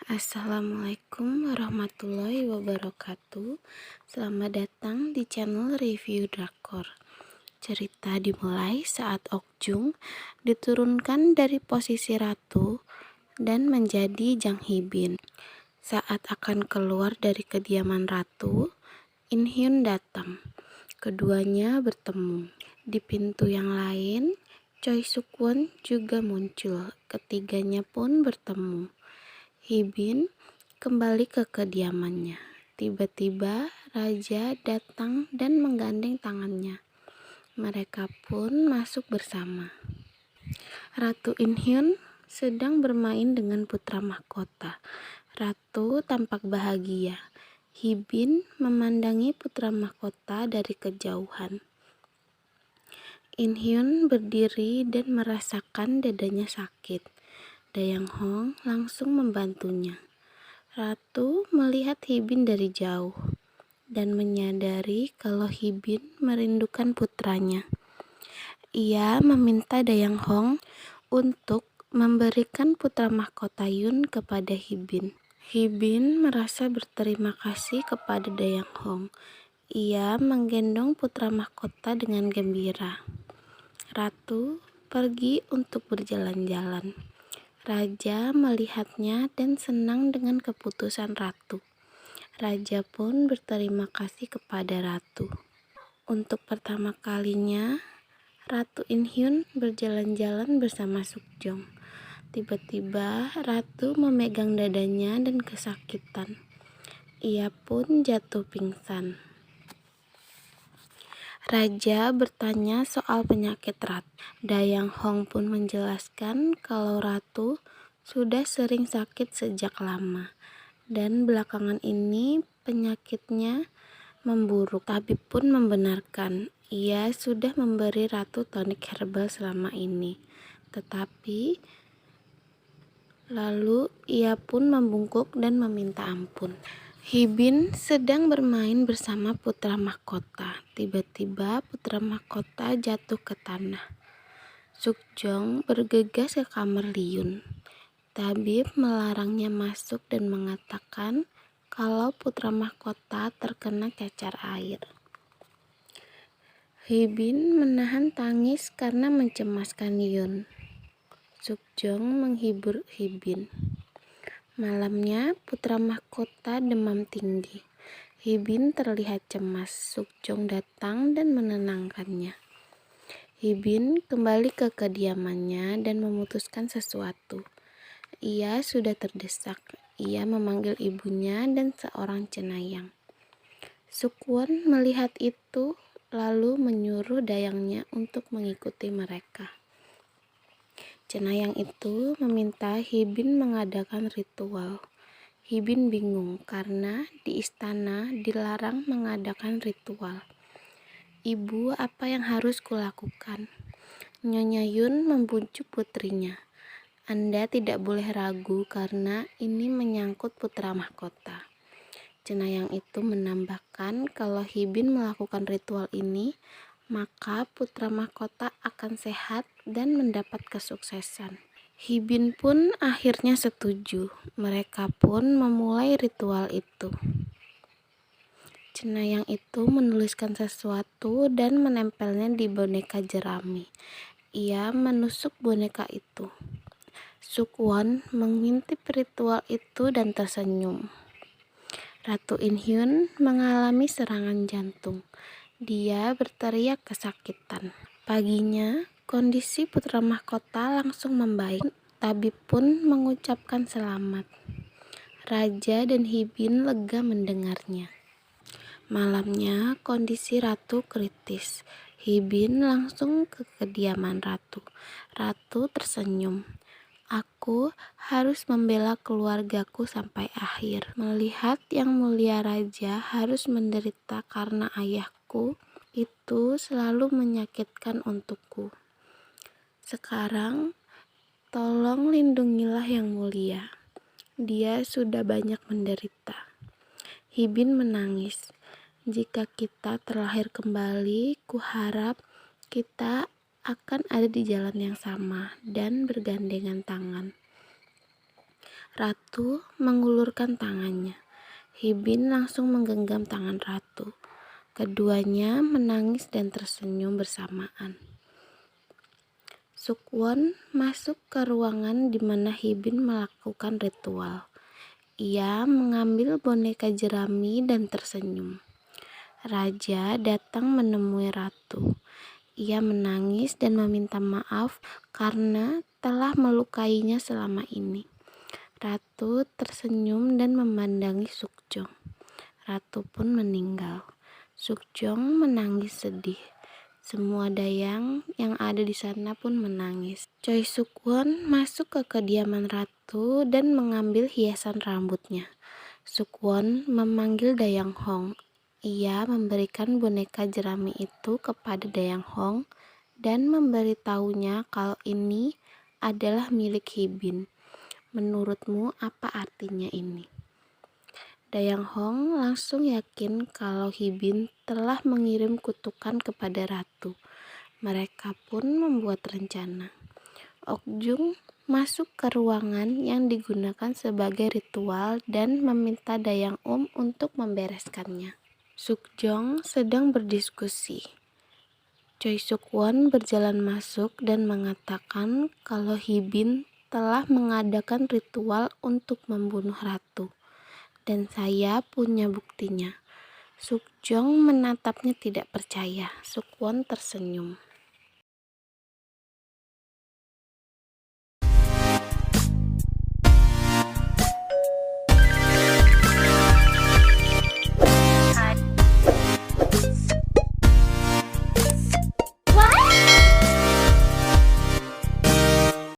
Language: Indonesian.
Assalamualaikum warahmatullahi wabarakatuh. Selamat datang di channel Review Drakor. Cerita dimulai saat Okjung diturunkan dari posisi ratu dan menjadi Jang Hibin. Saat akan keluar dari kediaman ratu, In Hyun datang. Keduanya bertemu. Di pintu yang lain, Choi Suk Won juga muncul. Ketiganya pun bertemu. Hibin kembali ke kediamannya. Tiba-tiba raja datang dan menggandeng tangannya. Mereka pun masuk bersama. Ratu In Hyun sedang bermain dengan putra mahkota. Ratu tampak bahagia. Hibin memandangi putra mahkota dari kejauhan. In Hyun berdiri dan merasakan dadanya sakit. Dayang Hong langsung membantunya. Ratu melihat Hibin dari jauh dan menyadari kalau Hibin merindukan putranya. Ia meminta Dayang Hong untuk memberikan putra mahkota Yun kepada Hibin. Hibin merasa berterima kasih kepada Dayang Hong. Ia menggendong putra mahkota dengan gembira. Ratu pergi untuk berjalan-jalan. Raja melihatnya dan senang dengan keputusan ratu. Raja pun berterima kasih kepada ratu. Untuk pertama kalinya, Ratu In Hyun berjalan-jalan bersama Sukjong. Tiba-tiba ratu memegang dadanya dan kesakitan. Ia pun jatuh pingsan. Raja bertanya soal penyakit ratu. Dayang Hong pun menjelaskan kalau ratu sudah sering sakit sejak lama dan belakangan ini penyakitnya memburuk. Tabib pun membenarkan ia sudah memberi ratu tonik herbal selama ini. Tetapi lalu ia pun membungkuk dan meminta ampun. Hibin sedang bermain bersama putra mahkota. Tiba-tiba putra mahkota jatuh ke tanah. Sukjong bergegas ke kamar Liyun. Tabib melarangnya masuk dan mengatakan kalau putra mahkota terkena cacar air. Hibin menahan tangis karena mencemaskan Yun. Sukjong menghibur Hibin. Malamnya, putra mahkota demam tinggi. Hibin terlihat cemas. Sukjong datang dan menenangkannya. Hibin kembali ke kediamannya dan memutuskan sesuatu. Ia sudah terdesak. Ia memanggil ibunya dan seorang cenayang. Sukwon melihat itu lalu menyuruh dayangnya untuk mengikuti mereka. Cenayang itu meminta Hibin mengadakan ritual. Hibin bingung karena di istana dilarang mengadakan ritual. Ibu, apa yang harus kulakukan? Nyonya Yun membujuk putrinya. Anda tidak boleh ragu karena ini menyangkut putra mahkota. Cenayang itu menambahkan kalau Hibin melakukan ritual ini, maka putra mahkota akan sehat dan mendapat kesuksesan. Hibin pun akhirnya setuju. Mereka pun memulai ritual itu. Cenayang itu menuliskan sesuatu dan menempelnya di boneka jerami. Ia menusuk boneka itu. Sukwon mengintip ritual itu dan tersenyum. Ratu In Hyun mengalami serangan jantung. Dia berteriak kesakitan. Paginya, kondisi putra mahkota langsung membaik. Tabib pun mengucapkan selamat. Raja dan Hibin lega mendengarnya. Malamnya, kondisi ratu kritis. Hibin langsung ke kediaman ratu. Ratu tersenyum. Aku harus membela keluargaku sampai akhir. Melihat yang mulia raja harus menderita karena ayahku, itu selalu menyakitkan untukku. Sekarang, tolong lindungilah yang mulia. Dia sudah banyak menderita. Hibin menangis. Jika kita terlahir kembali, kuharap kita akan ada di jalan yang sama dan bergandengan tangan. Ratu mengulurkan tangannya. Hibin langsung menggenggam tangan Ratu. Keduanya menangis dan tersenyum bersamaan. Sukwon masuk ke ruangan di mana Hibin melakukan ritual. Ia mengambil boneka jerami dan tersenyum. Raja datang menemui Ratu. Ia menangis dan meminta maaf karena telah melukainya selama ini. Ratu tersenyum dan memandangi Sukjong. Ratu pun meninggal. Sukjong menangis sedih. Semua dayang yang ada di sana pun menangis. Choi Sukwon masuk ke kediaman Ratu dan mengambil hiasan rambutnya. Sukwon memanggil Dayang Hong. Ia memberikan boneka jerami itu kepada Dayang Hong dan memberitahunya kalau ini adalah milik Hibin. Menurutmu apa artinya ini? Dayang Hong langsung yakin kalau Hibin telah mengirim kutukan kepada Ratu. Mereka pun membuat rencana. Okjung masuk ke ruangan yang digunakan sebagai ritual dan meminta Dayang untuk membereskannya. Sukjong sedang berdiskusi. Choi Sukwon berjalan masuk dan mengatakan kalau Hibin telah mengadakan ritual untuk membunuh Ratu. Dan saya punya buktinya. Sukjong menatapnya tidak percaya. Sukwon tersenyum.